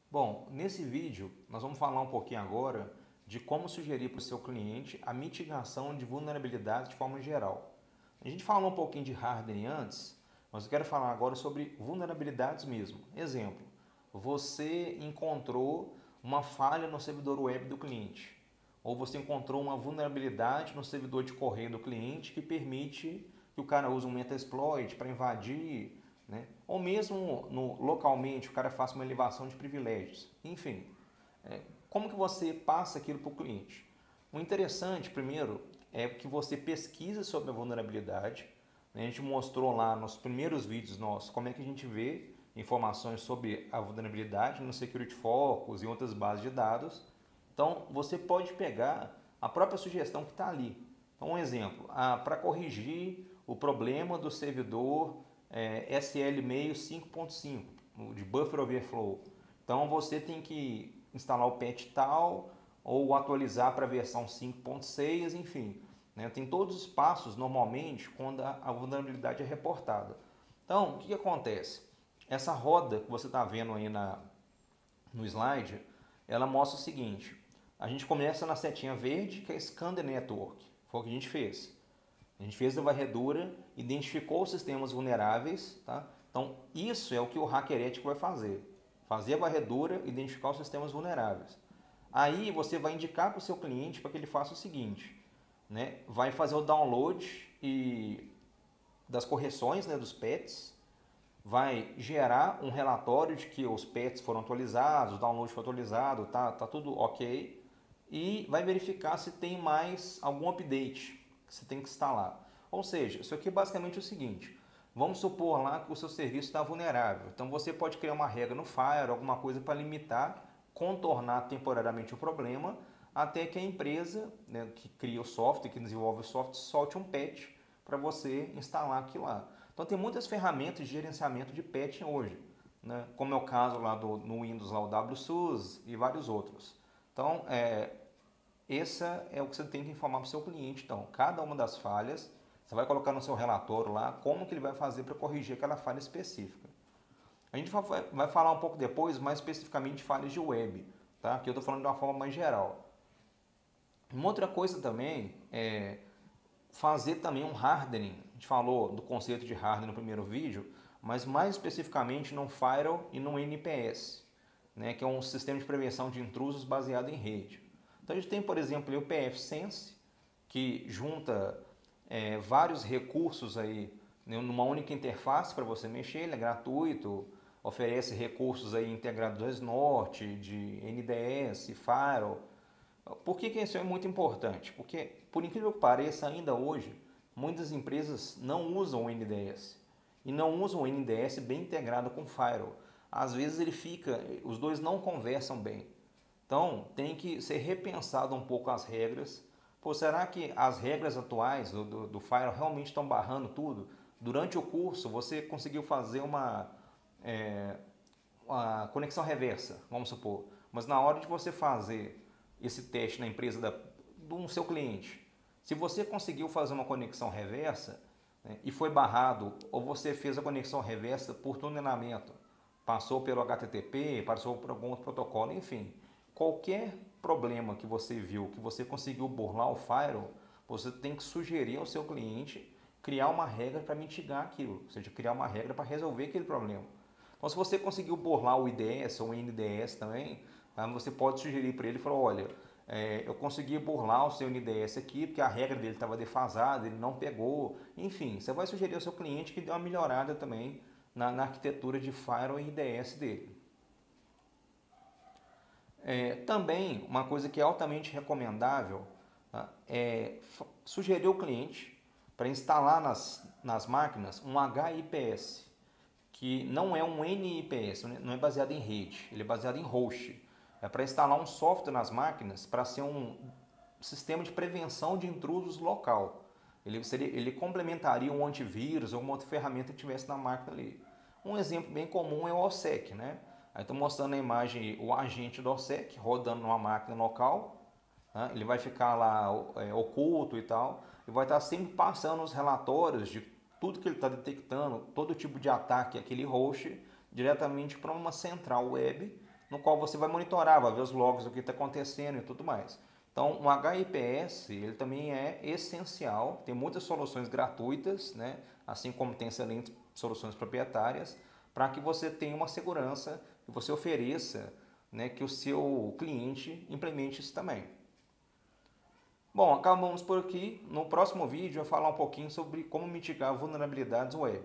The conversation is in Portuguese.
Bom, nesse vídeo nós vamos falar um pouquinho agora de como sugerir para o seu cliente a mitigação de vulnerabilidades de forma geral. A gente falou um pouquinho de hardening antes, mas eu quero falar agora sobre vulnerabilidades mesmo. Exemplo, você encontrou uma falha no servidor web do cliente, ou você encontrou uma vulnerabilidade no servidor de correio do cliente que permite que o cara use um metasploit para invadir, né? Ou mesmo localmente o cara faça uma elevação de privilégios. Enfim, como que você passa aquilo para o cliente? O interessante, primeiro, é que você pesquisa sobre a vulnerabilidade. A gente mostrou lá nos primeiros vídeos nossos como é que a gente vê informações sobre a vulnerabilidade no Security Focus e outras bases de dados. Então, você pode pegar a própria sugestão que está ali. Então, um exemplo, para corrigir o problema do servidor SL-Mail 5.5, de Buffer Overflow. Então, você tem que instalar o patch tal ou atualizar para a versão 5.6, enfim. Né? Tem todos os passos, normalmente, quando a vulnerabilidade é reportada. Então, o que acontece? Essa roda que você está vendo aí no slide, ela mostra o seguinte. A gente começa na setinha verde, que é Scan the Network. Foi o que a gente fez. A gente fez a varredura, identificou os sistemas vulneráveis. Tá? Então, isso é o que o hacker ético vai fazer. Fazer a varredura, identificar os sistemas vulneráveis. Aí você vai indicar para o seu cliente para que ele faça o seguinte. Né? Vai fazer o download das correções, né, dos patches, vai gerar um relatório de que os patches foram atualizados, o download foi atualizado, tá tudo ok, e vai verificar se tem mais algum update que você tem que instalar. Ou seja, isso aqui é basicamente o seguinte, vamos supor lá que o seu serviço está vulnerável, então você pode criar uma regra no Fire, alguma coisa para limitar, contornar temporariamente o problema, até que a empresa, né, que cria o software, que desenvolve o software, solte um patch para você instalar aquilo lá. Então tem muitas ferramentas de gerenciamento de patching hoje, né? Como é o caso lá no Windows, lá o WSUS e vários outros. Então, essa é o que você tem que informar para o seu cliente. Então, cada uma das falhas, você vai colocar no seu relatório lá como que ele vai fazer para corrigir aquela falha específica. A gente vai falar um pouco depois, mais especificamente de falhas de web, tá? Aqui eu estou falando de uma forma mais geral. Uma outra coisa também é fazer também um hardening. A gente falou do conceito de hardening no primeiro vídeo, mas mais especificamente no Firewall e no NPS, né, que é um sistema de prevenção de intrusos baseado em rede. Então a gente tem, por exemplo, o PFSense, que junta vários recursos aí, né, numa única interface para você mexer, ele é gratuito, oferece recursos aí integrados Norte, de NDS, Firewall. Por que isso é muito importante? Porque, por incrível que pareça, ainda hoje, muitas empresas não usam o NDS. E não usam o NDS bem integrado com o Firewall. Às vezes os dois não conversam bem. Então, tem que ser repensado um pouco as regras. Pô, será que as regras atuais do Firewall realmente estão barrando tudo? Durante o curso, você conseguiu fazer uma conexão reversa, vamos supor. Mas na hora de você fazer esse teste na empresa do seu cliente, se você conseguiu fazer uma conexão reversa, né, e foi barrado, ou você fez a conexão reversa por tunelamento, passou pelo HTTP, passou por algum outro protocolo, enfim, qualquer problema que você viu, que você conseguiu burlar o firewall, você tem que sugerir ao seu cliente criar uma regra para mitigar aquilo, ou seja, criar uma regra para resolver aquele problema. Então, se você conseguiu burlar o IDS ou o NDS também, tá, você pode sugerir para ele e falar, olha, eu consegui burlar o seu NDS aqui, porque a regra dele estava defasada, ele não pegou. Enfim, você vai sugerir ao seu cliente que dê uma melhorada também na arquitetura de Firewall e IDS dele. Também, uma coisa que é altamente recomendável, tá, é sugerir ao cliente para instalar nas máquinas um HIPS, que não é um NIPS, não é baseado em rede, ele é baseado em host. É para instalar um software nas máquinas para ser um sistema de prevenção de intrusos local. Ele complementaria um antivírus ou uma outra ferramenta que tivesse na máquina ali. Um exemplo bem comum é o OSSEC, né? Aí estou mostrando na imagem o agente do OSSEC rodando numa máquina local, né? Ele vai ficar lá oculto e tal, e vai estar sempre passando os relatórios de tudo que ele está detectando, todo tipo de ataque àquele host, diretamente para uma central web no qual você vai monitorar, vai ver os logs do que está acontecendo e tudo mais. Então, o HIPS ele também é essencial, tem muitas soluções gratuitas, né? Assim como tem excelentes soluções proprietárias, para que você tenha uma segurança e você ofereça, né, que o seu cliente implemente isso também. Bom, acabamos por aqui. No próximo vídeo eu vou falar um pouquinho sobre como mitigar vulnerabilidades web.